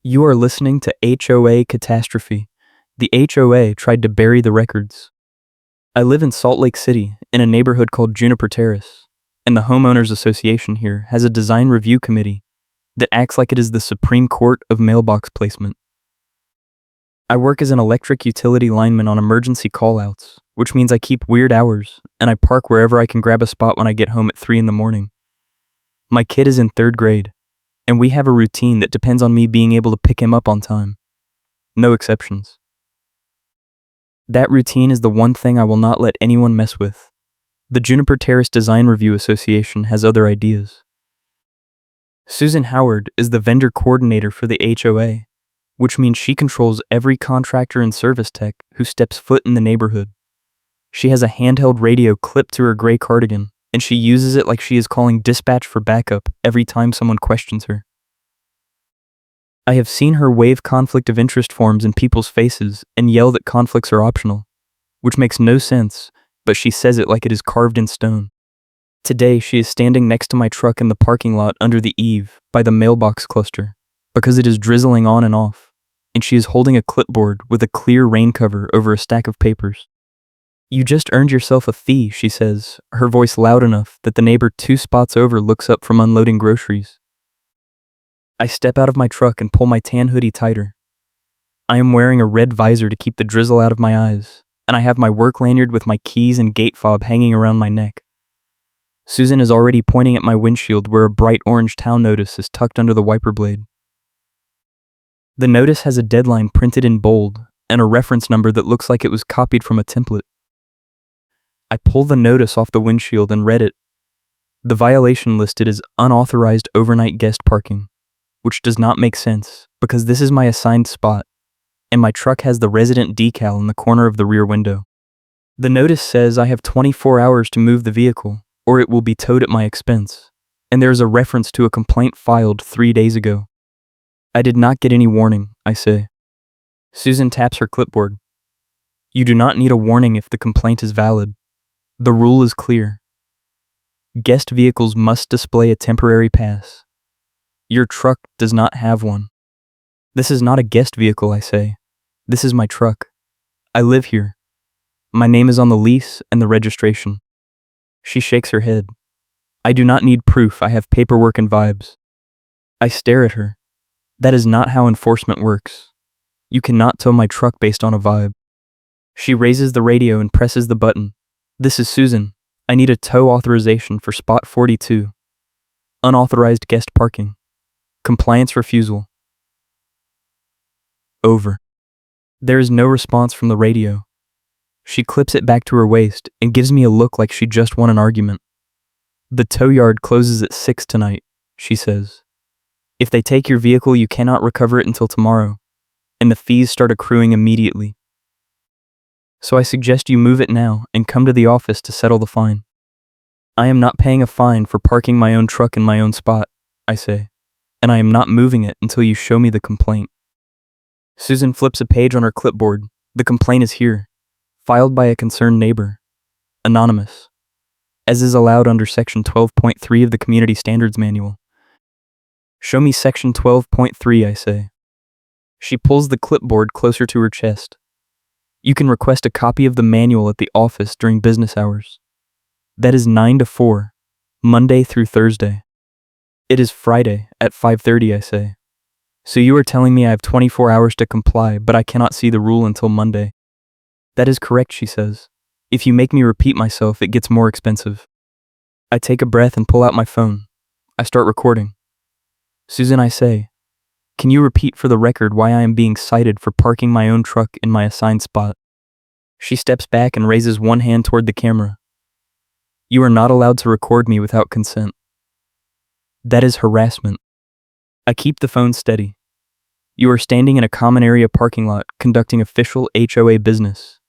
You are listening to HOA Catastrophe. The HOA tried to bury the records. I live in Salt Lake City, in a neighborhood called Juniper Terrace, and the Homeowners Association here has a design review committee that acts like it is the Supreme Court of mailbox placement. I work as an electric utility lineman on emergency callouts, which means I keep weird hours, and I park wherever I can grab a spot when I get home at 3 in the morning. My kid is in 3rd grade, and we have a routine that depends on me being able to pick him up on time. No exceptions. That routine is the one thing I will not let anyone mess with. The Juniper Terrace Design Review Association has other ideas. Susan Howard is the vendor coordinator for the HOA, which means she controls every contractor and service tech who steps foot in the neighborhood. She has a handheld radio clipped to her gray cardigan, and she uses it like she is calling dispatch for backup every time someone questions her. I have seen her wave conflict of interest forms in people's faces and yell that conflicts are optional, which makes no sense, but she says it like it is carved in stone. Today, she is standing next to my truck in the parking lot under the eave by the mailbox cluster, because it is drizzling on and off, and she is holding a clipboard with a clear rain cover over a stack of papers. "You just earned yourself a fee," she says, her voice loud enough that the neighbor 2 spots over looks up from unloading groceries. I step out of my truck and pull my tan hoodie tighter. I am wearing a red visor to keep the drizzle out of my eyes, and I have my work lanyard with my keys and gate fob hanging around my neck. Susan is already pointing at my windshield where a bright orange town notice is tucked under the wiper blade. The notice has a deadline printed in bold and a reference number that looks like it was copied from a template. I pull the notice off the windshield and read it. The violation listed is unauthorized overnight guest parking, which does not make sense because this is my assigned spot, and my truck has the resident decal in the corner of the rear window. The notice says I have 24 hours to move the vehicle, or it will be towed at my expense, and there is a reference to a complaint filed 3 days ago. I did not get any warning, I say. Susan taps her clipboard. You do not need a warning if the complaint is valid. The rule is clear. Guest vehicles must display a temporary pass. Your truck does not have one. This is not a guest vehicle, I say. This is my truck. I live here. My name is on the lease and the registration. She shakes her head. I do not need proof. I have paperwork and vibes. I stare at her. That is not how enforcement works. You cannot tow my truck based on a vibe. She raises the radio and presses the button. This is Susan. I need a tow authorization for spot 42. Unauthorized guest parking. Compliance refusal. Over. There is no response from the radio. She clips it back to her waist and gives me a look like she just won an argument. The tow yard closes at 6 tonight, she says. If they take your vehicle, you cannot recover it until tomorrow, and the fees start accruing immediately. So I suggest you move it now and come to the office to settle the fine. I am not paying a fine for parking my own truck in my own spot, I say, and I am not moving it until you show me the complaint. Susan flips a page on her clipboard. The complaint is here, filed by a concerned neighbor, anonymous, as is allowed under Section 12.3 of the Community Standards Manual. Show me Section 12.3, I say. She pulls the clipboard closer to her chest. You can request a copy of the manual at the office during business hours. That is 9 to 4, Monday through Thursday. It is Friday at 5:30, I say. So you are telling me I have 24 hours to comply, but I cannot see the rule until Monday. That is correct, she says. If you make me repeat myself, it gets more expensive. I take a breath and pull out my phone. I start recording. Susan, I say, can you repeat for the record why I am being cited for parking my own truck in my assigned spot? She steps back and raises one hand toward the camera. You are not allowed to record me without consent. That is harassment. I keep the phone steady. You are standing in a common area parking lot conducting official HOA business.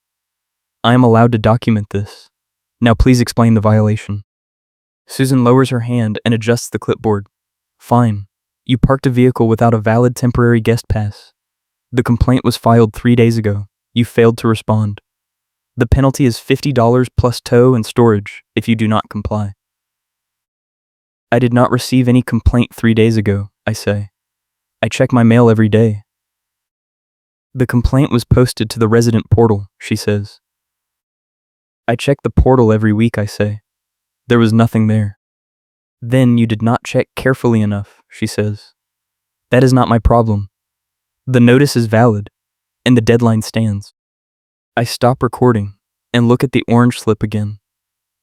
I am allowed to document this. Now please explain the violation. Susan lowers her hand and adjusts the clipboard. Fine. You parked a vehicle without a valid temporary guest pass. The complaint was filed 3 days ago. You failed to respond. The penalty is $50 plus tow and storage if you do not comply. I did not receive any complaint 3 days ago, I say. I check my mail every day. The complaint was posted to the resident portal, she says. I check the portal every week, I say. There was nothing there. Then you did not check carefully enough, she says. That is not my problem. The notice is valid, and the deadline stands. I stop recording and look at the orange slip again.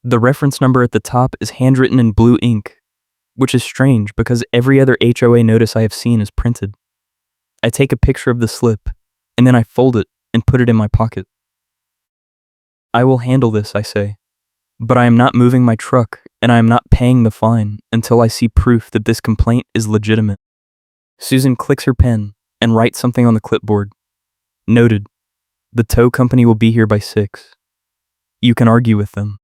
The reference number at the top is handwritten in blue ink, which is strange because every other HOA notice I have seen is printed. I take a picture of the slip, and then I fold it and put it in my pocket. I will handle this, I say, but I am not moving my truck and I am not paying the fine until I see proof that this complaint is legitimate. Susan clicks her pen and writes something on the clipboard. Noted. The tow company will be here by 6. You can argue with them.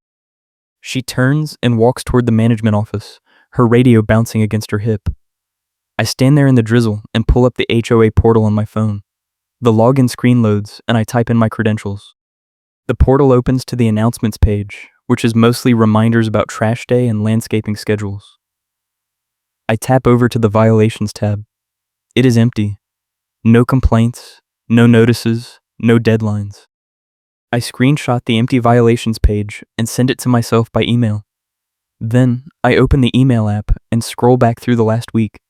She turns and walks toward the management office, her radio bouncing against her hip. I stand there in the drizzle and pull up the HOA portal on my phone. The login screen loads and I type in my credentials. The portal opens to the announcements page, which is mostly reminders about trash day and landscaping schedules. I tap over to the violations tab. It is empty. No complaints, no notices, no deadlines. I screenshot the empty violations page and send it to myself by email. Then I open the email app and scroll back through the last week.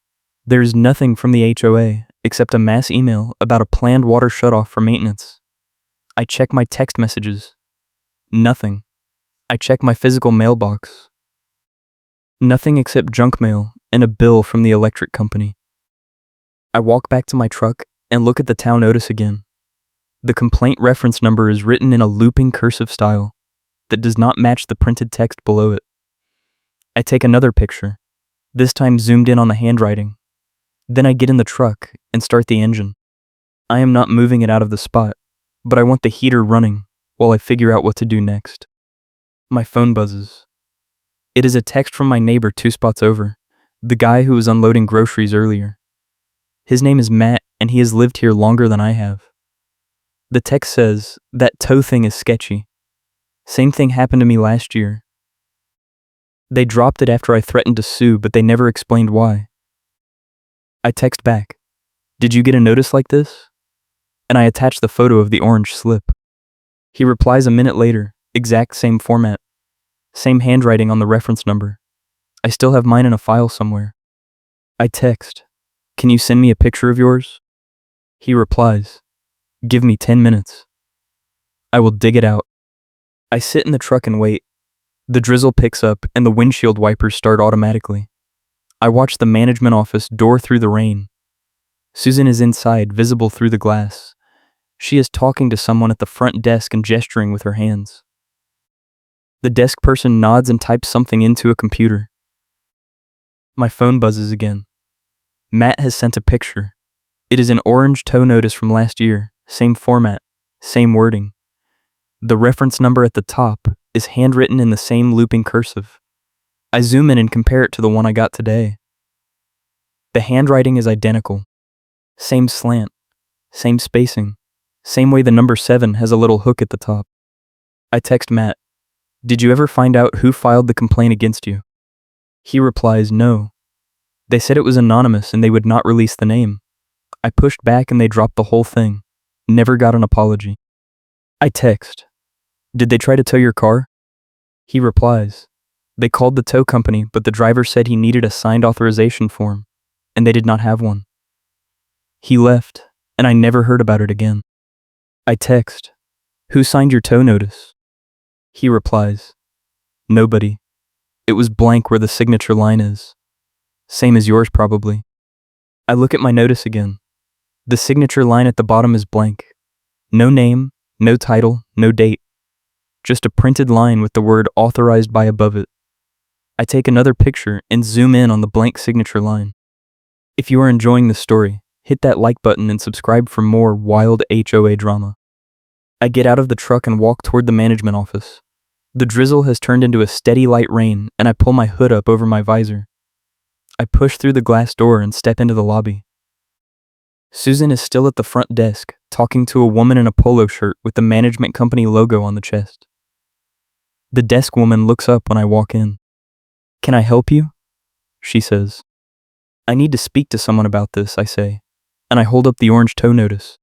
There is nothing from the HOA except a mass email about a planned water shutoff for maintenance. I check my text messages. Nothing. I check my physical mailbox. Nothing except junk mail and a bill from the electric company. I walk back to my truck and look at the town notice again. The complaint reference number is written in a looping cursive style that does not match the printed text below it. I take another picture, this time zoomed in on the handwriting. Then I get in the truck and start the engine. I am not moving it out of the spot, but I want the heater running while I figure out what to do next. My phone buzzes. It is a text from my neighbor 2 spots over, the guy who was unloading groceries earlier. His name is Matt, and he has lived here longer than I have. The text says, "That tow thing is sketchy. Same thing happened to me last year. They dropped it after I threatened to sue, but they never explained why." I text back, "Did you get a notice like this?" And I attach the photo of the orange slip. He replies a minute later, exact same format, same handwriting on the reference number. I still have mine in a file somewhere. I text, "Can you send me a picture of yours?" He replies, "Give me 10 minutes. I will dig it out." I sit in the truck and wait. The drizzle picks up and the windshield wipers start automatically. I watch the management office door through the rain. Susan is inside, visible through the glass. She is talking to someone at the front desk and gesturing with her hands. The desk person nods and types something into a computer. My phone buzzes again. Matt has sent a picture. It is an orange tow notice from last year, same format, same wording. The reference number at the top is handwritten in the same looping cursive. I zoom in and compare it to the one I got today. The handwriting is identical. Same slant, same spacing, same way the number 7 has a little hook at the top. I text Matt, "Did you ever find out who filed the complaint against you?" He replies, "No. They said it was anonymous and they would not release the name. I pushed back and they dropped the whole thing. Never got an apology." I text, "Did they try to tow your car?" He replies, "They called the tow company, but the driver said he needed a signed authorization form, and they did not have one." He left, and I never heard about it again. I text, "Who signed your tow notice?" He replies, "Nobody. It was blank where the signature line is. Same as yours probably." I look at my notice again. The signature line at the bottom is blank. No name, no title, no date. Just a printed line with the word authorized by above it. I take another picture and zoom in on the blank signature line. If you are enjoying this story, hit that like button and subscribe for more wild HOA drama. I get out of the truck and walk toward the management office. The drizzle has turned into a steady light rain and I pull my hood up over my visor. I push through the glass door and step into the lobby. Susan is still at the front desk, talking to a woman in a polo shirt with the management company logo on the chest. The desk woman looks up when I walk in. "Can I help you?" she says. I need to speak to someone about this, I say, and I hold up the orange tow notice.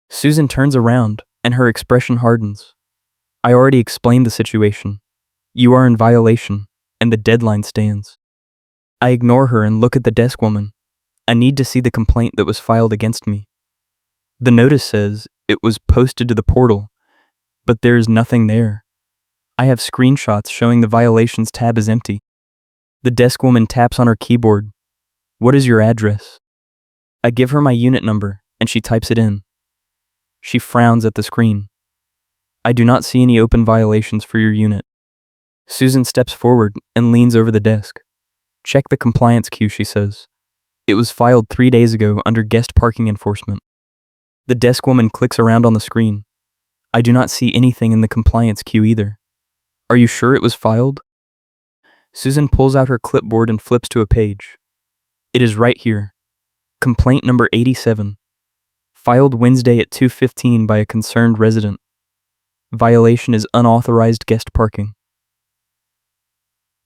Susan turns around, and her expression hardens. I already explained the situation. You are in violation, and the deadline stands. I ignore her and look at the desk woman. I need to see the complaint that was filed against me. The notice says it was posted to the portal, but there is nothing there. I have screenshots showing the violations tab is empty. The desk woman taps on her keyboard. What is your address? I give her my unit number, and she types it in. She frowns at the screen. I do not see any open violations for your unit. Susan steps forward and leans over the desk. Check the compliance queue, she says. It was filed 3 days ago under guest parking enforcement. The desk woman clicks around on the screen. I do not see anything in the compliance queue either. Are you sure it was filed? Susan pulls out her clipboard and flips to a page. It is right here. Complaint number 87. Filed Wednesday at 2:15 by a concerned resident. Violation is unauthorized guest parking.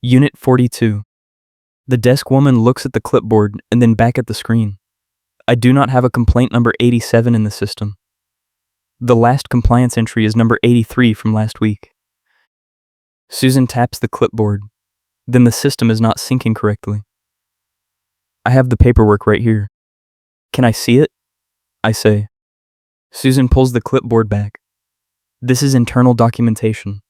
Unit 42. The desk woman looks at the clipboard and then back at the screen. I do not have a complaint number 87 in the system. The last compliance entry is number 83 from last week. Susan taps the clipboard. Then the system is not syncing correctly. I have the paperwork right here. Can I see it? I say. Susan pulls the clipboard back. This is internal documentation.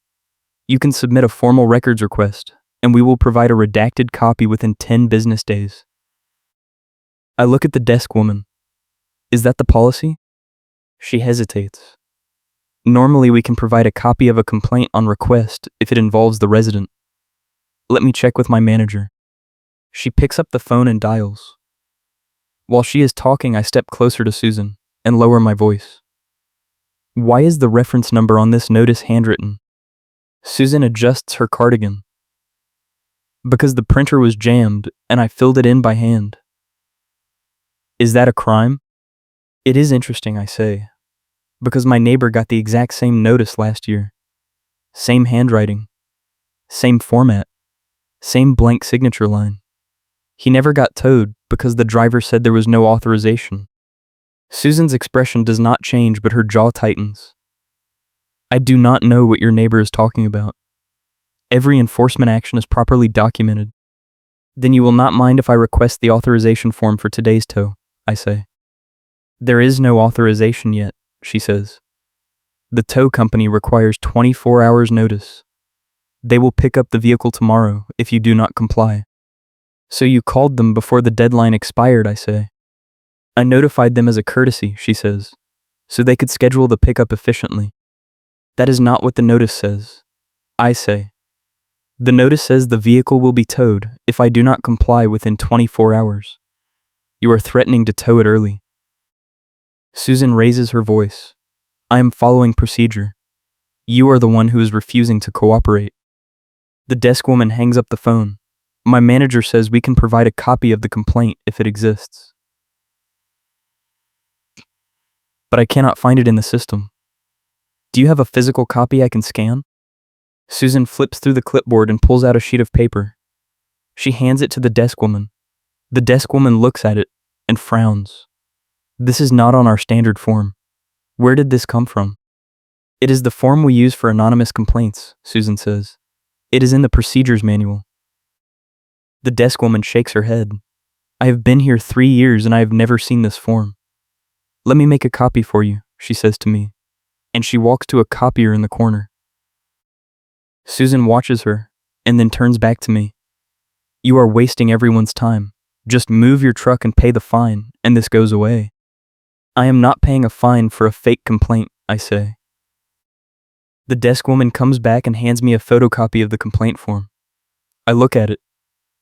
You can submit a formal records request, and we will provide a redacted copy within 10 business days. I look at the desk woman. Is that the policy? She hesitates. Normally we can provide a copy of a complaint on request if it involves the resident. Let me check with my manager. She picks up the phone and dials. While she is talking, I step closer to Susan and lower my voice. Why is the reference number on this notice handwritten? Susan adjusts her cardigan. Because the printer was jammed and I filled it in by hand. Is that a crime? It is interesting, I say, because my neighbor got the exact same notice last year. Same handwriting, same format, same blank signature line. He never got towed because the driver said there was no authorization. Susan's expression does not change, but her jaw tightens. I do not know what your neighbor is talking about. Every enforcement action is properly documented. Then you will not mind if I request the authorization form for today's tow, I say. There is no authorization yet, she says. The tow company requires 24 hours notice. They will pick up the vehicle tomorrow if you do not comply. So you called them before the deadline expired, I say. I notified them as a courtesy, she says, so they could schedule the pickup efficiently. That is not what the notice says, I say. The notice says the vehicle will be towed if I do not comply within 24 hours. You are threatening to tow it early. Susan raises her voice. I am following procedure. You are the one who is refusing to cooperate. The desk woman hangs up the phone. My manager says we can provide a copy of the complaint if it exists. But I cannot find it in the system. Do you have a physical copy I can scan? Susan flips through the clipboard and pulls out a sheet of paper. She hands it to the desk woman. The desk woman looks at it and frowns. This is not on our standard form. Where did this come from? It is the form we use for anonymous complaints, Susan says. It is in the procedures manual. The desk woman shakes her head. I have been here 3 years and I have never seen this form. Let me make a copy for you, she says to me, and she walks to a copier in the corner. Susan watches her and then turns back to me. You are wasting everyone's time. Just move your truck and pay the fine, and this goes away. I am not paying a fine for a fake complaint, I say. The desk woman comes back and hands me a photocopy of the complaint form. I look at it.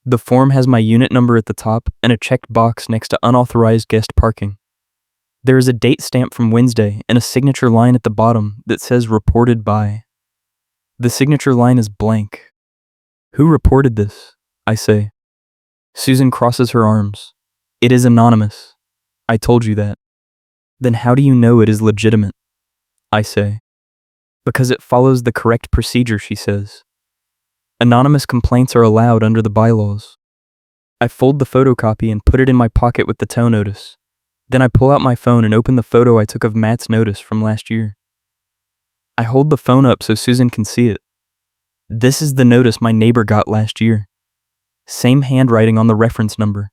The form has my unit number at the top and a checked box next to unauthorized guest parking. There is a date stamp from Wednesday and a signature line at the bottom that says reported by. The signature line is blank. Who reported this? I say. Susan crosses her arms. It is anonymous. I told you that. Then how do you know it is legitimate? I say. Because it follows the correct procedure, she says. Anonymous complaints are allowed under the bylaws. I fold the photocopy and put it in my pocket with the tow notice. Then I pull out my phone and open the photo I took of Matt's notice from last year. I hold the phone up so Susan can see it. This is the notice my neighbor got last year. Same handwriting on the reference number.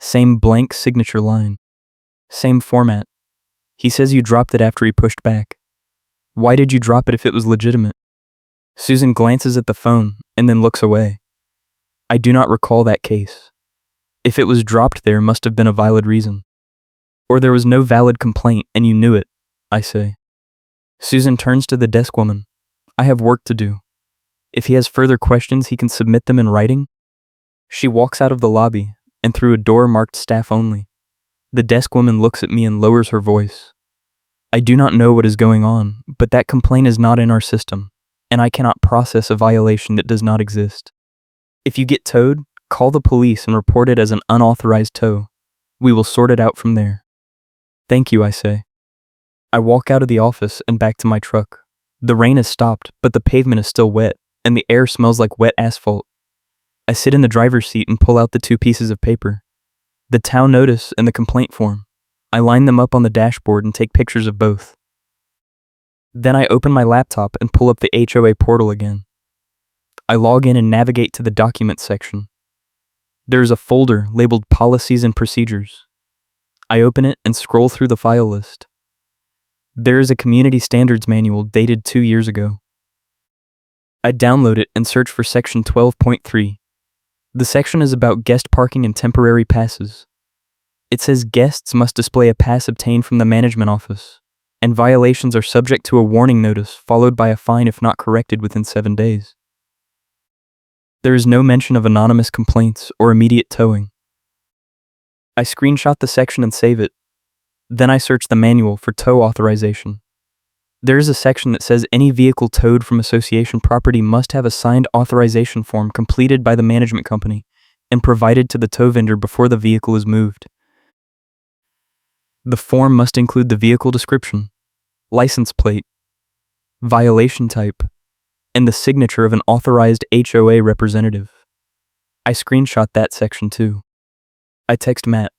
Same blank signature line. Same format. He says you dropped it after he pushed back. Why did you drop it if it was legitimate? Susan glances at the phone and then looks away. I do not recall that case. If it was dropped there must have been a valid reason. Or there was no valid complaint and you knew it, I say. Susan turns to the desk woman. I have work to do. If he has further questions, he can submit them in writing. She walks out of the lobby and through a door marked staff only. The desk woman looks at me and lowers her voice. I do not know what is going on, but that complaint is not in our system, and I cannot process a violation that does not exist. If you get towed, call the police and report it as an unauthorized tow. We will sort it out from there. Thank you, I say. I walk out of the office and back to my truck. The rain has stopped, but the pavement is still wet, and the air smells like wet asphalt. I sit in the driver's seat and pull out the 2 pieces of paper. The tow notice and the complaint form. I line them up on the dashboard and take pictures of both. Then I open my laptop and pull up the HOA portal again. I log in and navigate to the Documents section. There is a folder labeled Policies and Procedures. I open it and scroll through the file list. There is a Community Standards Manual dated 2 years ago. I download it and search for section 12.3. The section is about guest parking and temporary passes. It says guests must display a pass obtained from the management office, and violations are subject to a warning notice followed by a fine if not corrected within 7 days. There is no mention of anonymous complaints or immediate towing. I screenshot the section and save it. Then I search the manual for tow authorization. There is a section that says any vehicle towed from association property must have a signed authorization form completed by the management company and provided to the tow vendor before the vehicle is moved. The form must include the vehicle description, license plate, violation type, and the signature of an authorized HOA representative. I screenshot that section too. I text Matt.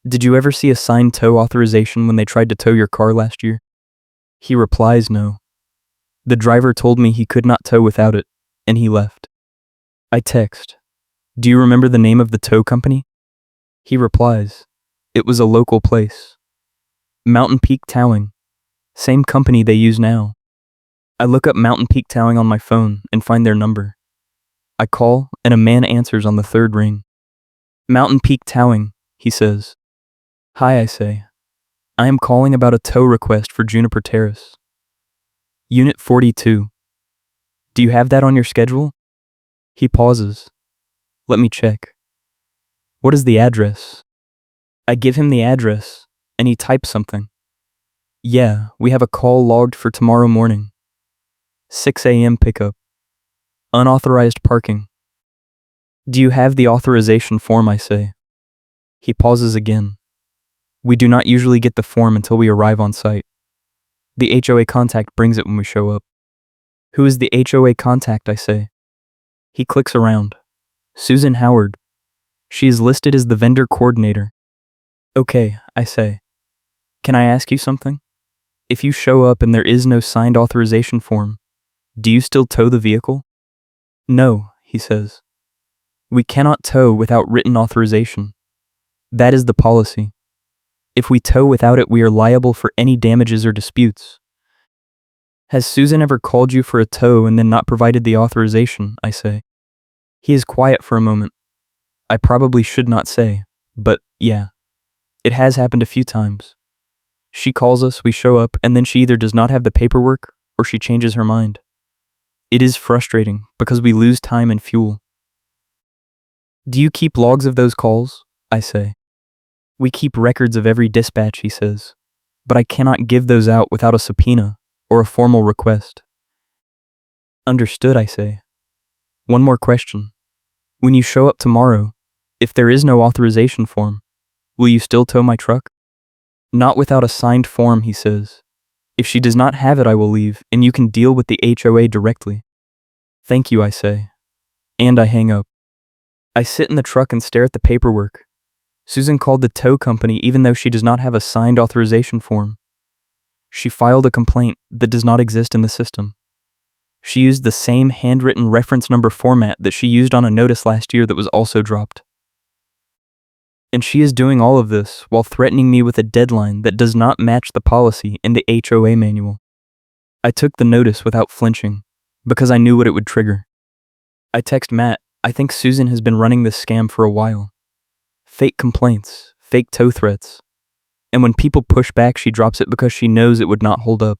Did you ever see a signed tow authorization when they tried to tow your car last year? He replies no. The driver told me he could not tow without it, and he left. I text. Do you remember the name of the tow company? He replies. It was a local place. Mountain Peak Towing. Same company they use now. I look up Mountain Peak Towing on my phone and find their number. I call, and a man answers on the 3rd ring. Mountain Peak Towing, he says. Hi, I say. I am calling about a tow request for Juniper Terrace. Unit 42. Do you have that on your schedule? He pauses. Let me check. What is the address? I give him the address, and he types something. Yeah, we have a call logged for tomorrow morning. 6 a.m. pickup. Unauthorized parking. Do you have the authorization form, I say. He pauses again. We do not usually get the form until we arrive on site. The HOA contact brings it when we show up. Who is the HOA contact, I say. He clicks around. Susan Howard. She is listed as the vendor coordinator. Okay, I say. Can I ask you something? If you show up and there is no signed authorization form, do you still tow the vehicle? No, he says. We cannot tow without written authorization. That is the policy. If we tow without it, we are liable for any damages or disputes. Has Susan ever called you for a tow and then not provided the authorization, I say. He is quiet for a moment. I probably should not say, but yeah. It has happened a few times. She calls us, we show up, and then she either does not have the paperwork or she changes her mind. It is frustrating because we lose time and fuel. Do you keep logs of those calls? I say. We keep records of every dispatch, he says, but I cannot give those out without a subpoena or a formal request. Understood, I say. One more question. When you show up tomorrow, if there is no authorization form, will you still tow my truck? Not without a signed form, he says. If she does not have it, I will leave, and you can deal with the HOA directly. Thank you, I say. And I hang up. I sit in the truck and stare at the paperwork. Susan called the tow company even though she does not have a signed authorization form. She filed a complaint that does not exist in the system. She used the same handwritten reference number format that she used on a notice last year that was also dropped. And she is doing all of this while threatening me with a deadline that does not match the policy in the HOA manual. I took the notice without flinching, because I knew what it would trigger. I text Matt, I think Susan has been running this scam for a while. Fake complaints, fake tow threats. And when people push back, she drops it because she knows it would not hold up.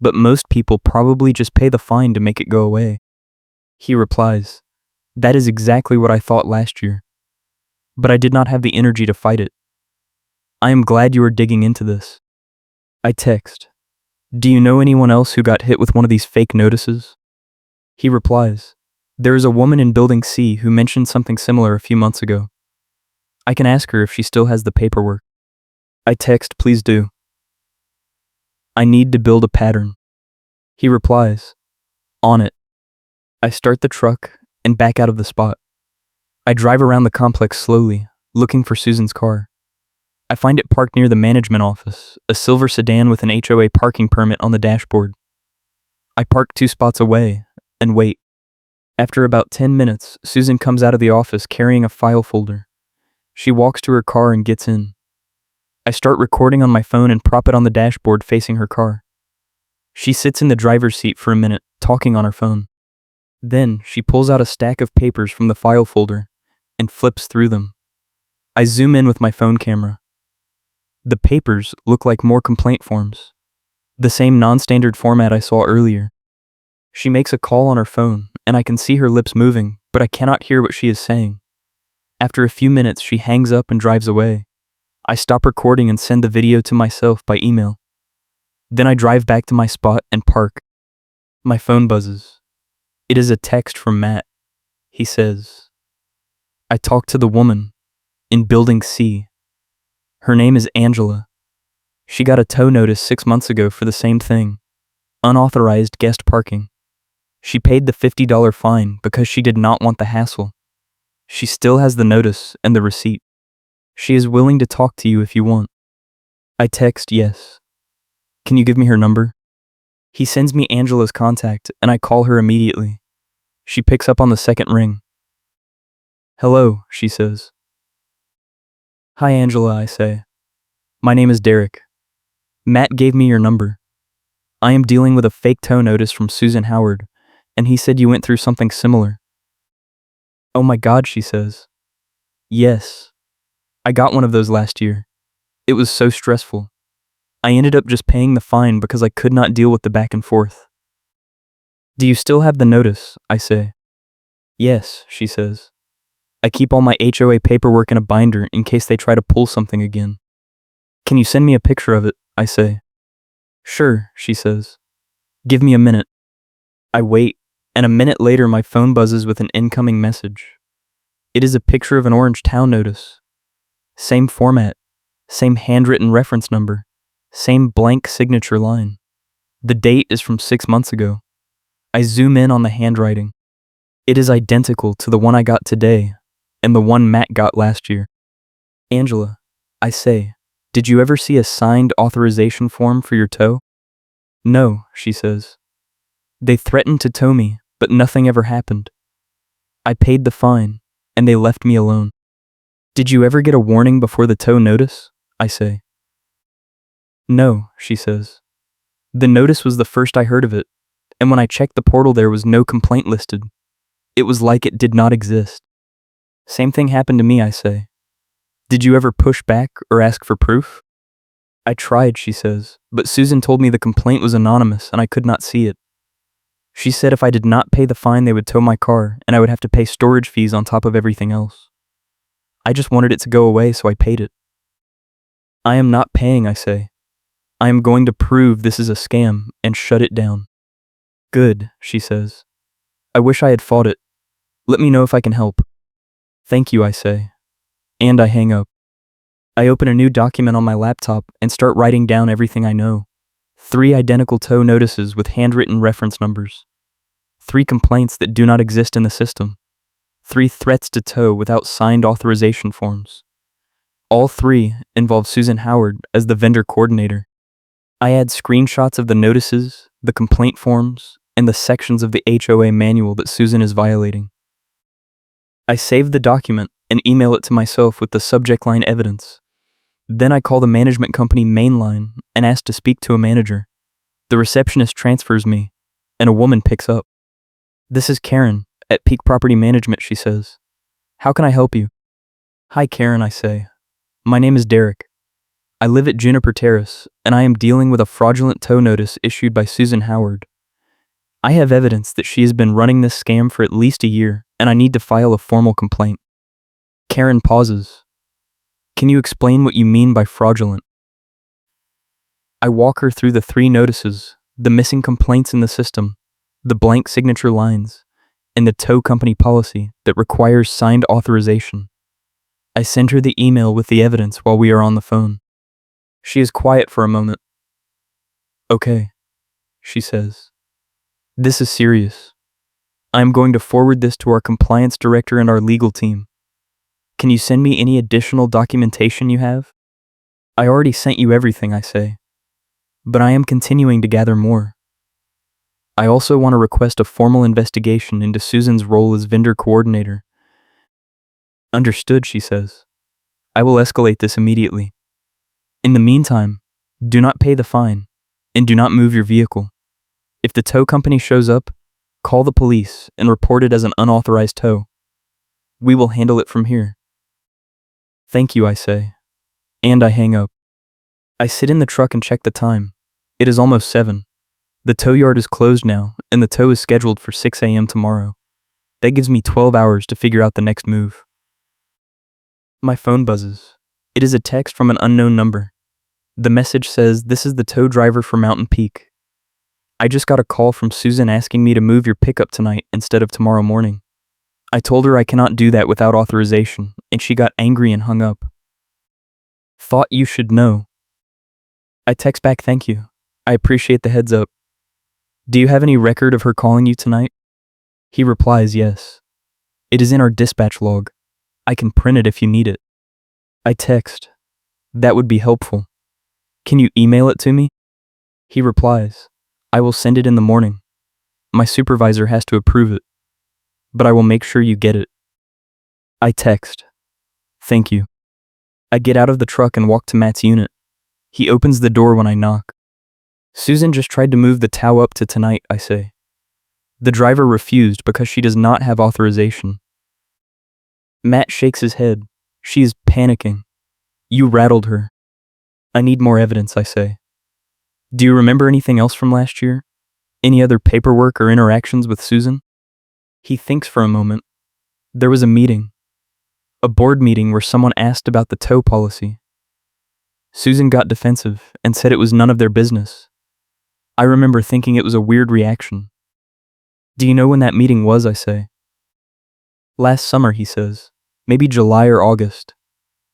But most people probably just pay the fine to make it go away. He replies, that is exactly what I thought last year. But I did not have the energy to fight it. I am glad you are digging into this. I text, do you know anyone else who got hit with one of these fake notices? He replies, there is a woman in Building C who mentioned something similar a few months ago. I can ask her if she still has the paperwork. I text, please do. I need to build a pattern. He replies, on it. I start the truck and back out of the spot. I drive around the complex slowly, looking for Susan's car. I find it parked near the management office, a silver sedan with an HOA parking permit on the dashboard. I park 2 spots away and wait. After about 10 minutes, Susan comes out of the office carrying a file folder. She walks to her car and gets in. I start recording on my phone and prop it on the dashboard facing her car. She sits in the driver's seat for a minute, talking on her phone. Then, she pulls out a stack of papers from the file folder and flips through them. I zoom in with my phone camera. The papers look like more complaint forms, the same non-standard format I saw earlier. She makes a call on her phone, and I can see her lips moving, but I cannot hear what she is saying. After a few minutes, she hangs up and drives away. I stop recording and send the video to myself by email. Then I drive back to my spot and park. My phone buzzes. It is a text from Matt. He says, I talked to the woman in Building C. Her name is Angela. She got a tow notice 6 months ago for the same thing, unauthorized guest parking. She paid the $50 fine because she did not want the hassle. She still has the notice and the receipt. She is willing to talk to you if you want. I text yes. Can you give me her number? He sends me Angela's contact and I call her immediately. She picks up on the second ring. Hello, she says. Hi Angela, I say. My name is Derek. Matt gave me your number. I am dealing with a fake tow notice from Susan Howard, and he said you went through something similar. Oh my God, she says. Yes. I got one of those last year. It was so stressful. I ended up just paying the fine because I could not deal with the back and forth. Do you still have the notice? I say. Yes, she says. I keep all my HOA paperwork in a binder in case they try to pull something again. Can you send me a picture of it? I say. Sure, she says. Give me a minute. I wait, and a minute later my phone buzzes with an incoming message. It is a picture of an orange town notice. Same format, same handwritten reference number, same blank signature line. The date is from 6 months ago. I zoom in on the handwriting. It is identical to the one I got today and the one Matt got last year. Angela, I say, did you ever see a signed authorization form for your tow? No, she says. They threatened to tow me, but nothing ever happened. I paid the fine, and they left me alone. Did you ever get a warning before the tow notice? I say. No, she says. The notice was the first I heard of it, and when I checked the portal there was no complaint listed. It was like it did not exist. Same thing happened to me, I say. Did you ever push back or ask for proof? I tried, she says, but Susan told me the complaint was anonymous and I could not see it. She said if I did not pay the fine they would tow my car and I would have to pay storage fees on top of everything else. I just wanted it to go away, so I paid it. I am not paying, I say. I am going to prove this is a scam and shut it down. Good, she says. I wish I had fought it. Let me know if I can help. Thank you, I say. And I hang up. I open a new document on my laptop and start writing down everything I know. 3 identical tow notices with handwritten reference numbers. 3 complaints that do not exist in the system. 3 threats to tow without signed authorization forms. All 3 involve Susan Howard as the vendor coordinator. I add screenshots of the notices, the complaint forms, and the sections of the HOA manual that Susan is violating. I save the document and email it to myself with the subject line evidence. Then I call the management company main line and ask to speak to a manager. The receptionist transfers me, and a woman picks up. "This is Karen at Peak Property Management," she says. "How can I help you?" "Hi Karen," I say. "My name is Derek. I live at Juniper Terrace, and I am dealing with a fraudulent tow notice issued by Susan Howard. I have evidence that she has been running this scam for at least a year, and I need to file a formal complaint." Karen pauses. "Can you explain what you mean by fraudulent?" I walk her through the 3 notices, the missing complaints in the system, the blank signature lines, and the tow company policy that requires signed authorization. I send her the email with the evidence while we are on the phone. She is quiet for a moment. "Okay," she says. "This is serious. I am going to forward this to our compliance director and our legal team. Can you send me any additional documentation you have?" "I already sent you everything," I say, "but I am continuing to gather more. I also want to request a formal investigation into Susan's role as vendor coordinator." "Understood," she says. "I will escalate this immediately. In the meantime, do not pay the fine, and do not move your vehicle. If the tow company shows up, call the police and report it as an unauthorized tow. We will handle it from here." "Thank you," I say, and I hang up. I sit in the truck and check the time. It is almost 7. The tow yard is closed now, and the tow is scheduled for 6 a.m. tomorrow. That gives me 12 hours to figure out the next move. My phone buzzes. It is a text from an unknown number. The message says, "This is the tow driver for Mountain Peak. I just got a call from Susan asking me to move your pickup tonight instead of tomorrow morning. I told her I cannot do that without authorization, and she got angry and hung up. Thought you should know." I text back, "Thank you. I appreciate the heads up. Do you have any record of her calling you tonight?" He replies, "Yes. It is in our dispatch log. I can print it if you need it." I text, "That would be helpful. Can you email it to me?" He replies, "I will send it in the morning. My supervisor has to approve it, but I will make sure you get it." I text, "Thank you." I get out of the truck and walk to Matt's unit. He opens the door when I knock. "Susan just tried to move the tow up to tonight," I say. "The driver refused because she does not have authorization." Matt shakes his head. "She is panicking. You rattled her." "I need more evidence," I say. "Do you remember anything else from last year? Any other paperwork or interactions with Susan?" He thinks for a moment. "There was a meeting. A board meeting where someone asked about the tow policy. Susan got defensive and said it was none of their business. I remember thinking it was a weird reaction." "Do you know when that meeting was?" I say. "Last summer," he says. "Maybe July or August.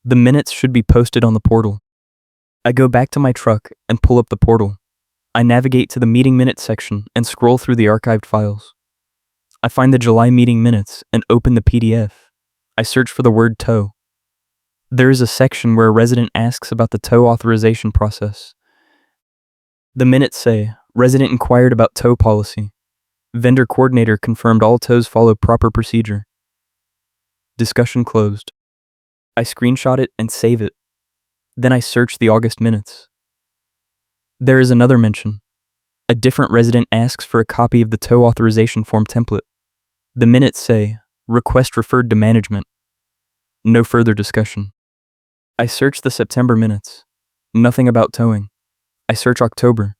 The minutes should be posted on the portal." I go back to my truck and pull up the portal. I navigate to the meeting minutes section and scroll through the archived files. I find the July meeting minutes and open the PDF. I search for the word tow. There is a section where a resident asks about the tow authorization process. The minutes say, "Resident inquired about tow policy. Vendor coordinator confirmed all tows follow proper procedure. Discussion closed." I screenshot it and save it. Then I search the August minutes. There is another mention. A different resident asks for a copy of the tow authorization form template. The minutes say, "Request referred to management." No further discussion. I search the September minutes. Nothing about towing. I search October.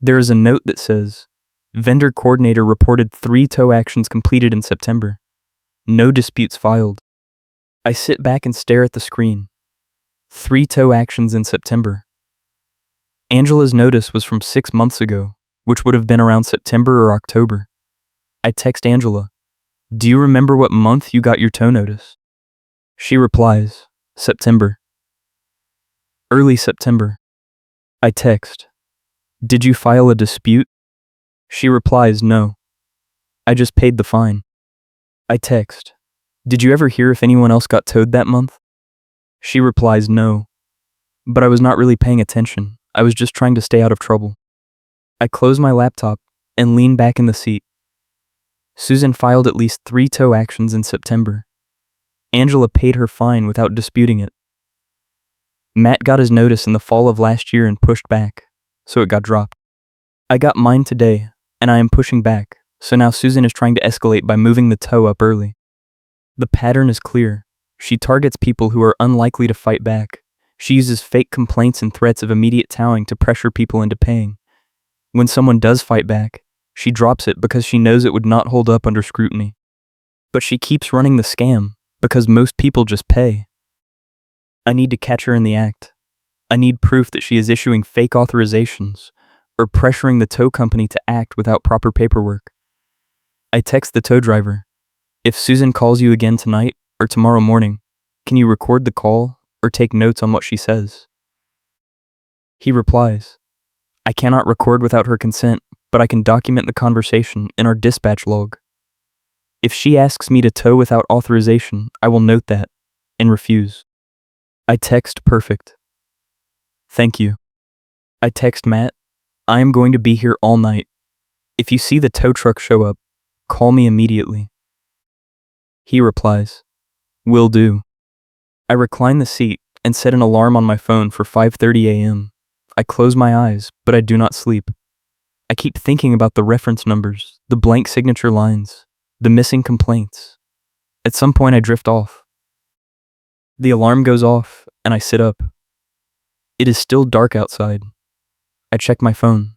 There is a note that says, "Vendor coordinator reported 3 tow actions completed in September. No disputes filed." I sit back and stare at the screen. 3 tow actions in September. Angela's notice was from 6 months ago, which would have been around September or October. I text Angela, "Do you remember what month you got your tow notice?" She replies, "September. Early September." I text, "Did you file a dispute?" She replies, "No. I just paid the fine." I text, Did you ever hear if anyone else got towed that month? She replies no. But I was not really paying attention. I was just trying to stay out of trouble. I close my laptop and lean back in the seat. Susan filed at least 3 tow actions in September. Angela paid her fine without disputing it. Matt got his notice in the fall of last year and pushed back, so it got dropped. I got mine today, and I am pushing back, so now Susan is trying to escalate by moving the tow up early. The pattern is clear. She targets people who are unlikely to fight back. She uses fake complaints and threats of immediate towing to pressure people into paying. When someone does fight back, she drops it because she knows it would not hold up under scrutiny. But she keeps running the scam because most people just pay. I need to catch her in the act. I need proof that she is issuing fake authorizations or pressuring the tow company to act without proper paperwork. I text the tow driver. If Susan calls you again tonight or tomorrow morning, can you record the call or take notes on what she says? He replies, I cannot record without her consent, but I can document the conversation in our dispatch log. If she asks me to tow without authorization, I will note that and refuse. I text perfect. Thank you. I text Matt, I am going to be here all night. If you see the tow truck show up, call me immediately. He replies, will do. I recline the seat and set an alarm on my phone for 5:30 a.m. I close my eyes, but I do not sleep. I keep thinking about the reference numbers, the blank signature lines, the missing complaints. At some point I drift off. The alarm goes off, and I sit up. It is still dark outside. I check my phone.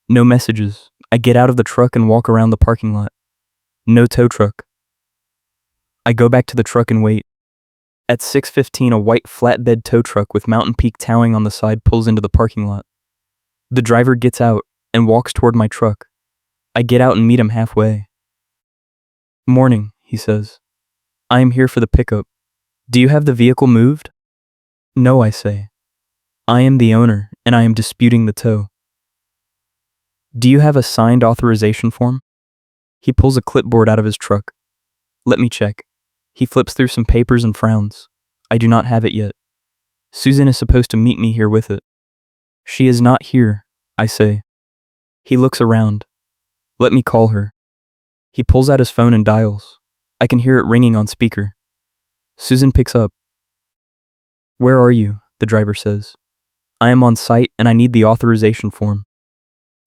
No messages. I get out of the truck and walk around the parking lot. No tow truck. I go back to the truck and wait. At 6:15, a white flatbed tow truck with Mountain Peak towing on the side pulls into the parking lot. The driver gets out and walks toward my truck. I get out and meet him halfway. Morning, he says. I am here for the pickup. Do you have the vehicle moved? No, I say. I am the owner, and I am disputing the tow. Do you have a signed authorization form? He pulls a clipboard out of his truck. Let me check. He flips through some papers and frowns. I do not have it yet. Susan is supposed to meet me here with it. She is not here, I say. He looks around. Let me call her. He pulls out his phone and dials. I can hear it ringing on speaker. Susan picks up. Where are you? The driver says. I am on site and I need the authorization form.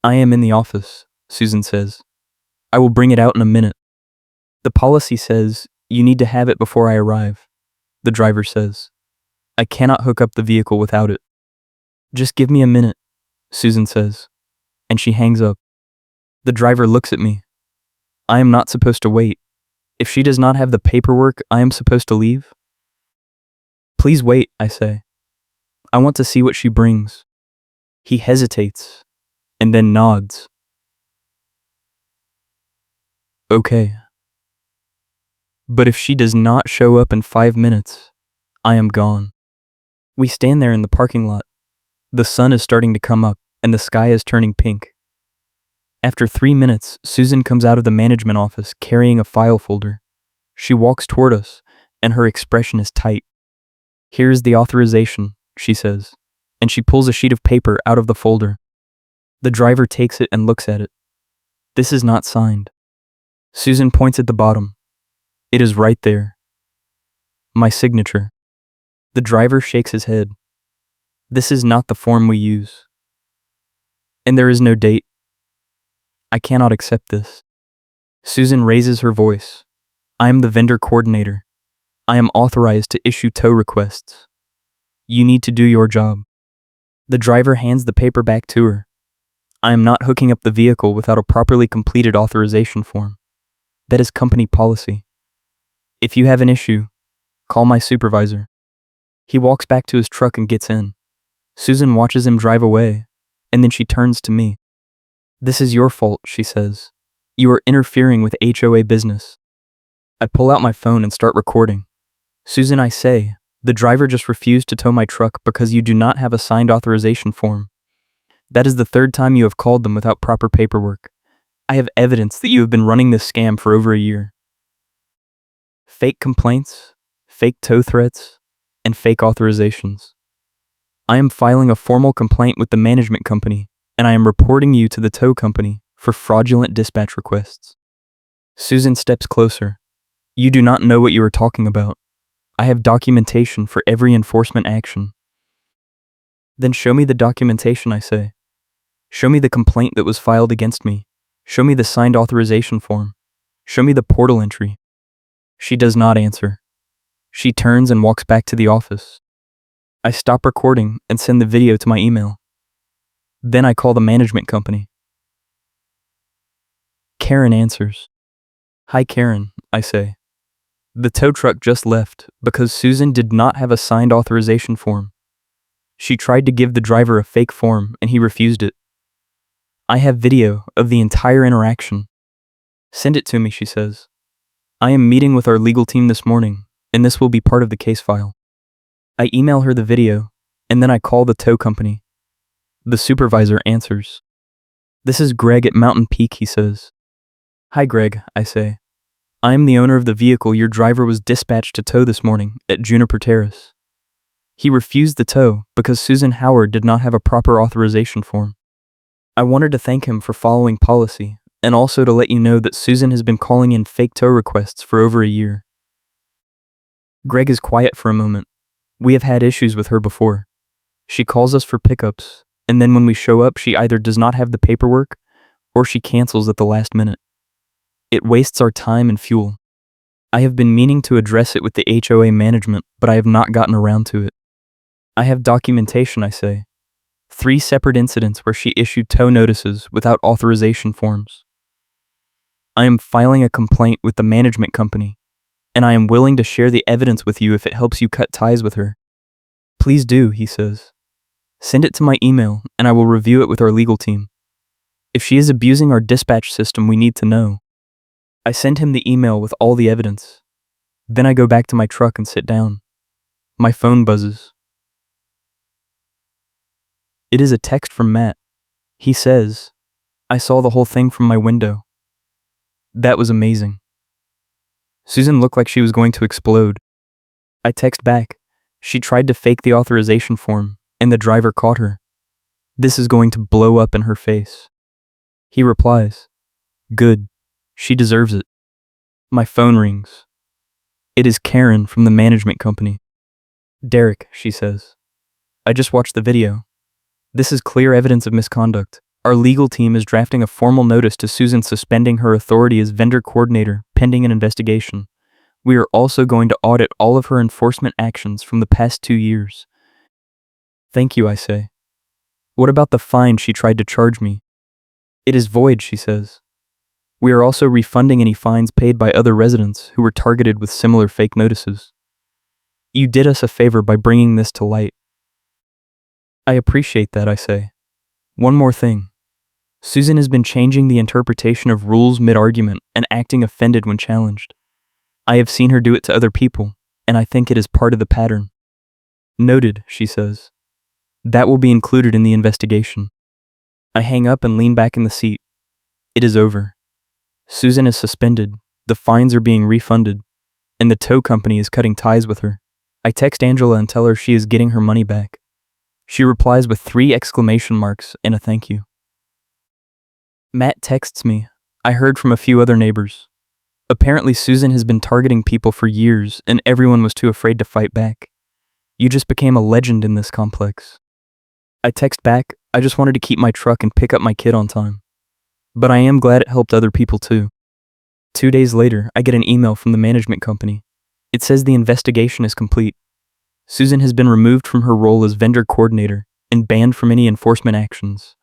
I am in the office, Susan says. I will bring it out in a minute. The policy says you need to have it before I arrive, the driver says. I cannot hook up the vehicle without it. Just give me a minute, Susan says, and she hangs up. The driver looks at me. I am not supposed to wait. If she does not have the paperwork, I am supposed to leave? Please wait, I say. I want to see what she brings. He hesitates, and then nods. Okay. But if she does not show up in 5 minutes, I am gone. We stand there in the parking lot. The sun is starting to come up, and the sky is turning pink. After 3 minutes, Susan comes out of the management office carrying a file folder. She walks toward us, and her expression is tight. Here is the authorization, she says, and she pulls a sheet of paper out of the folder. The driver takes it and looks at it. This is not signed. Susan points at the bottom. It is right there. My signature. The driver shakes his head. This is not the form we use. And there is no date. I cannot accept this. Susan raises her voice. I am the vendor coordinator. I am authorized to issue tow requests. You need to do your job. The driver hands the paper back to her. I am not hooking up the vehicle without a properly completed authorization form. That is company policy. If you have an issue, call my supervisor. He walks back to his truck and gets in. Susan watches him drive away, and then she turns to me. This is your fault, she says. You are interfering with HOA business. I pull out my phone and start recording. Susan, I say, the driver just refused to tow my truck because you do not have a signed authorization form. That is the 3rd time you have called them without proper paperwork. I have evidence that you have been running this scam for over a year. fake complaints, fake tow threats, and fake authorizations. I am filing a formal complaint with the management company, and I am reporting you to the tow company for fraudulent dispatch requests. Susan steps closer. You do not know what you are talking about. I have documentation for every enforcement action. Then show me the documentation, I say. Show me the complaint that was filed against me. Show me the signed authorization form. Show me the portal entry. She does not answer. She turns and walks back to the office. I stop recording and send the video to my email. Then I call the management company. Karen answers. Hi Karen, I say. The tow truck just left because Susan did not have a signed authorization form. She tried to give the driver a fake form and he refused it. I have video of the entire interaction. Send it to me, she says. I am meeting with our legal team this morning, and this will be part of the case file. I email her the video, and then I call the tow company. The supervisor answers. This is Greg at Mountain Peak, he says. Hi Greg, I say. I am the owner of the vehicle your driver was dispatched to tow this morning at Juniper Terrace. He refused the tow because Susan Howard did not have a proper authorization form. I wanted to thank him for following policy, and also to let you know that Susan has been calling in fake tow requests for over a year. Greg is quiet for a moment. We have had issues with her before. She calls us for pickups, and then when we show up, she either does not have the paperwork, or she cancels at the last minute. It wastes our time and fuel. I have been meaning to address it with the HOA management, but I have not gotten around to it. I have documentation, I say. 3 separate incidents where she issued tow notices without authorization forms. I am filing a complaint with the management company, and I am willing to share the evidence with you if it helps you cut ties with her. Please do, he says. Send it to my email, and I will review it with our legal team. If she is abusing our dispatch system, we need to know. I send him the email with all the evidence. Then I go back to my truck and sit down. My phone buzzes. It is a text from Matt. He says, I saw the whole thing from my window. That was amazing. Susan looked like she was going to explode. I text back. She tried to fake the authorization form, and the driver caught her. This is going to blow up in her face. He replies, Good. She deserves it. My phone rings. It is Karen from the management company. Derek, she says. I just watched the video. This is clear evidence of misconduct. Our legal team is drafting a formal notice to Susan suspending her authority as vendor coordinator pending an investigation. We are also going to audit all of her enforcement actions from the past 2 years. Thank you, I say. What about the fine she tried to charge me? It is void, she says. We are also refunding any fines paid by other residents who were targeted with similar fake notices. You did us a favor by bringing this to light. I appreciate that, I say. One more thing. Susan has been changing the interpretation of rules mid-argument and acting offended when challenged. I have seen her do it to other people, and I think it is part of the pattern. Noted, she says. That will be included in the investigation. I hang up and lean back in the seat. It is over. Susan is suspended, the fines are being refunded, and the tow company is cutting ties with her. I text Angela and tell her she is getting her money back. She replies with 3 exclamation marks and a thank you. Matt texts me. I heard from a few other neighbors. Apparently Susan has been targeting people for years and everyone was too afraid to fight back. You just became a legend in this complex. I text back, I just wanted to keep my truck and pick up my kid on time. But I am glad it helped other people too. 2 days later, I get an email from the management company. It says the investigation is complete. Susan has been removed from her role as vendor coordinator and banned from any enforcement actions.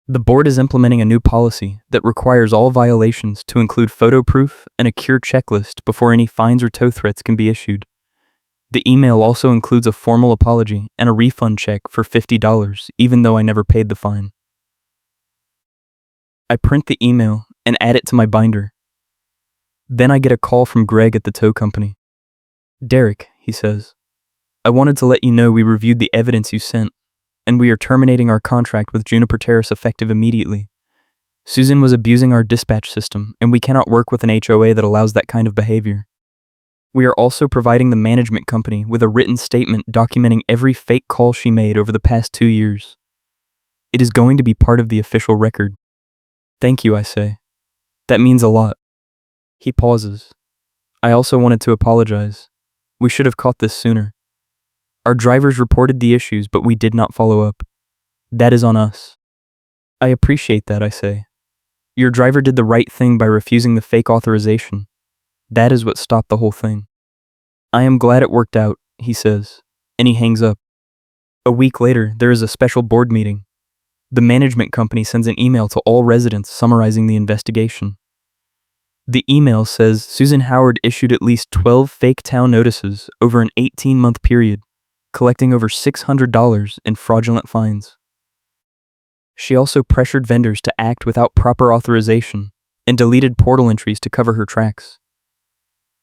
The board is implementing a new policy that requires all violations to include photo proof and a cure checklist before any fines or tow threats can be issued. The email also includes a formal apology and a refund check for $50, even though I never paid the fine. I print the email and add it to my binder. Then I get a call from Greg at the tow company. Derek, he says, I wanted to let you know we reviewed the evidence you sent, and we are terminating our contract with Juniper Terrace effective immediately. Susan was abusing our dispatch system, and we cannot work with an HOA that allows that kind of behavior. We are also providing the management company with a written statement documenting every fake call she made over the past 2 years. It is going to be part of the official record. Thank you, I say. That means a lot. He pauses. I also wanted to apologize. We should have caught this sooner. Our drivers reported the issues, but we did not follow up. That is on us. I appreciate that, I say. Your driver did the right thing by refusing the fake authorization. That is what stopped the whole thing. I am glad it worked out, he says, and he hangs up. A week later, there is a special board meeting. The management company sends an email to all residents summarizing the investigation. The email says Susan Howard issued at least 12 fake town notices over an 18-month period, collecting over $600 in fraudulent fines. She also pressured vendors to act without proper authorization and deleted portal entries to cover her tracks.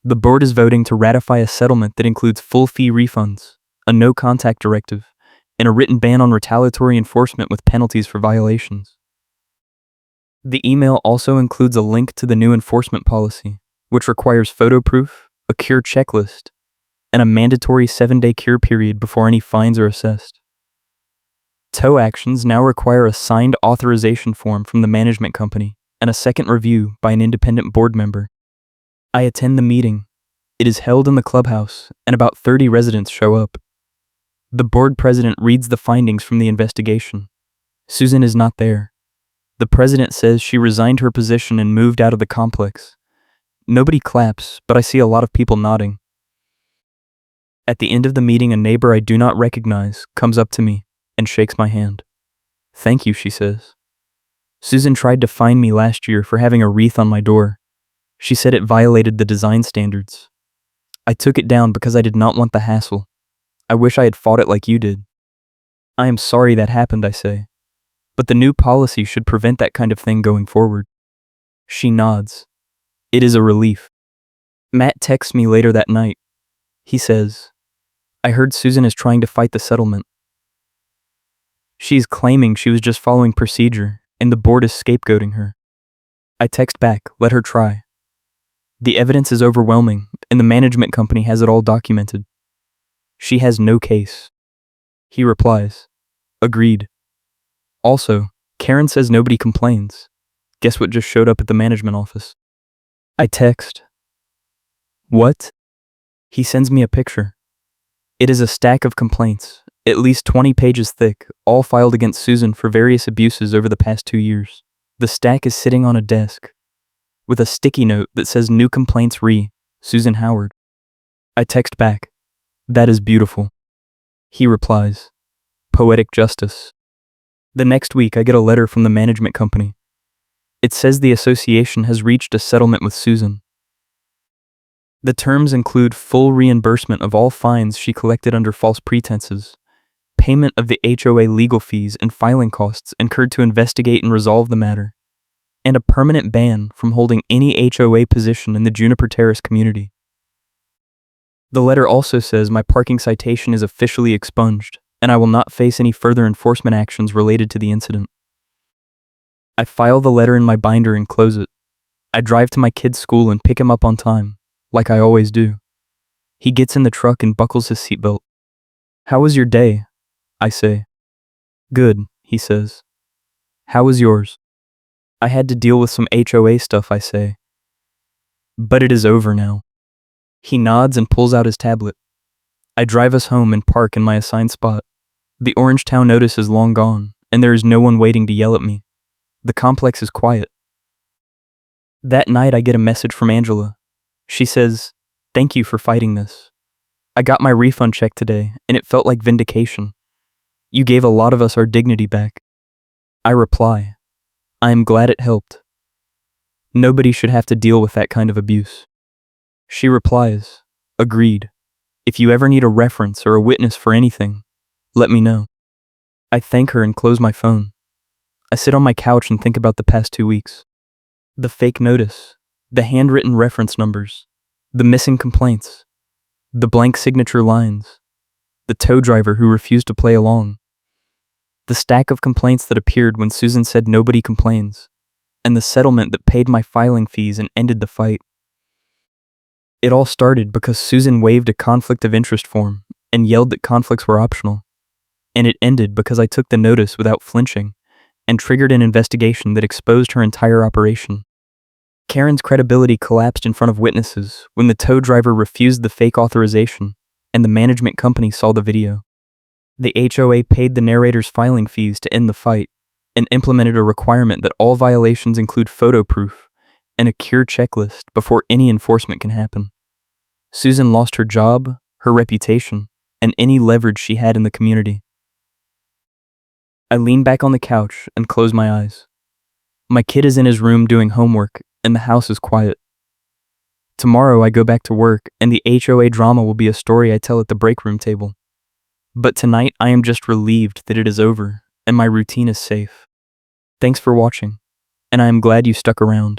The board is voting to ratify a settlement that includes full fee refunds, a no-contact directive, and a written ban on retaliatory enforcement with penalties for violations. The email also includes a link to the new enforcement policy, which requires photo proof, a cure checklist, and a mandatory 7-day cure period before any fines are assessed. Tow actions now require a signed authorization form from the management company and a second review by an independent board member. I attend the meeting. It is held in the clubhouse, and about 30 residents show up. The board president reads the findings from the investigation. Susan is not there. The president says she resigned her position and moved out of the complex. Nobody claps, but I see a lot of people nodding. At the end of the meeting, a neighbor I do not recognize comes up to me and shakes my hand. Thank you, she says. Susan tried to fine me last year for having a wreath on my door. She said it violated the design standards. I took it down because I did not want the hassle. I wish I had fought it like you did. I am sorry that happened, I say. But the new policy should prevent that kind of thing going forward. She nods. It is a relief. Matt texts me later that night. He says, I heard Susan is trying to fight the settlement. She is claiming she was just following procedure, and the board is scapegoating her. I text back, let her try. The evidence is overwhelming, and the management company has it all documented. She has no case. He replies, agreed. Also, Karen says nobody complains. Guess what just showed up at the management office? I text. What? He sends me a picture. It is a stack of complaints, at least 20 pages thick, all filed against Susan for various abuses over the past 2 years. The stack is sitting on a desk, with a sticky note that says new complaints Susan Howard. I text back, that is beautiful. He replies, poetic justice. The next week I get a letter from the management company. It says the association has reached a settlement with Susan. The terms include full reimbursement of all fines she collected under false pretenses, payment of the HOA legal fees and filing costs incurred to investigate and resolve the matter, and a permanent ban from holding any HOA position in the Juniper Terrace community. The letter also says my parking citation is officially expunged, and I will not face any further enforcement actions related to the incident. I file the letter in my binder and close it. I drive to my kid's school and pick him up on time, like I always do. He gets in the truck and buckles his seatbelt. How was your day? I say. Good, he says. How was yours? I had to deal with some HOA stuff, I say. But it is over now. He nods and pulls out his tablet. I drive us home and park in my assigned spot. The Orangetown notice is long gone, and there is no one waiting to yell at me. The complex is quiet. That night I get a message from Angela. She says, thank you for fighting this. I got my refund check today, and it felt like vindication. You gave a lot of us our dignity back. I reply, I am glad it helped. Nobody should have to deal with that kind of abuse. She replies, agreed. If you ever need a reference or a witness for anything, let me know. I thank her and close my phone. I sit on my couch and think about the past 2 weeks. The fake notice, the handwritten reference numbers, the missing complaints, the blank signature lines, the tow driver who refused to play along, the stack of complaints that appeared when Susan said nobody complains, and the settlement that paid my filing fees and ended the fight. It all started because Susan waived a conflict of interest form and yelled that conflicts were optional. And it ended because I took the notice without flinching and triggered an investigation that exposed her entire operation. Karen's credibility collapsed in front of witnesses when the tow driver refused the fake authorization and the management company saw the video. The HOA paid the narrator's filing fees to end the fight and implemented a requirement that all violations include photo proof and a cure checklist before any enforcement can happen. Susan lost her job, her reputation, and any leverage she had in the community. I lean back on the couch and close my eyes. My kid is in his room doing homework, and the house is quiet. Tomorrow I go back to work, and the HOA drama will be a story I tell at the break room table. But tonight I am just relieved that it is over, and my routine is safe. Thanks for watching, and I am glad you stuck around.